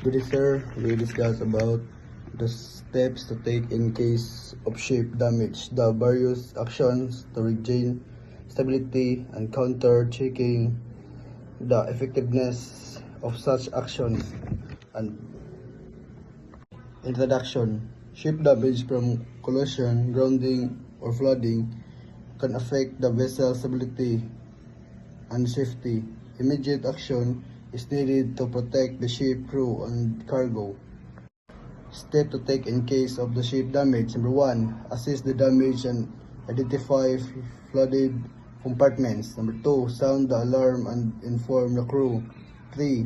Today, sir, we discuss about the steps to take in case of ship damage, the various actions to regain stability, and counter-checking the effectiveness of such actions. And introduction: ship damage from collision, grounding, or flooding can affect the vessel's stability and safety. Immediate action is needed to protect the ship crew and cargo. Step to take in case of the ship damage. Number 1, assess the damage and identify flooded compartments. Number 2, sound the alarm and inform the crew. 3,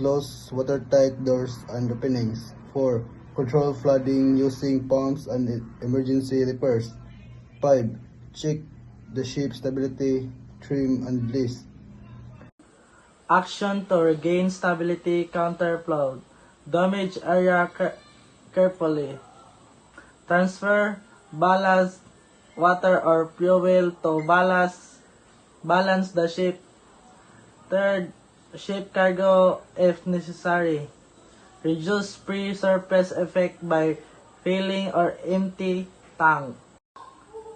close watertight doors and openings. 4, control flooding using pumps and emergency repairs. 5, check the ship stability, trim, and release. Action to regain stability, counter flood. Damage area carefully. Transfer ballast, water or fuel to balance the ship. Third, ship cargo if necessary. Reduce pre-surface effect by filling or empty tank.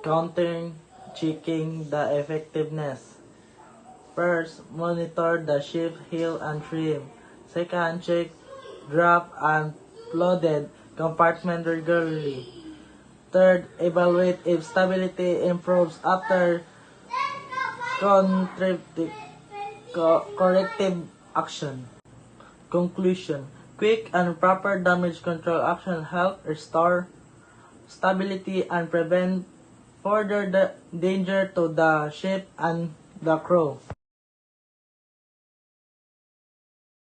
Counting, checking the effectiveness. First, monitor the ship heel and trim. Second, check draft and flooded compartment regularly. Third, evaluate if stability improves after corrective action. Conclusion: quick and proper damage control action help restore stability and prevent further danger to the ship and the crew.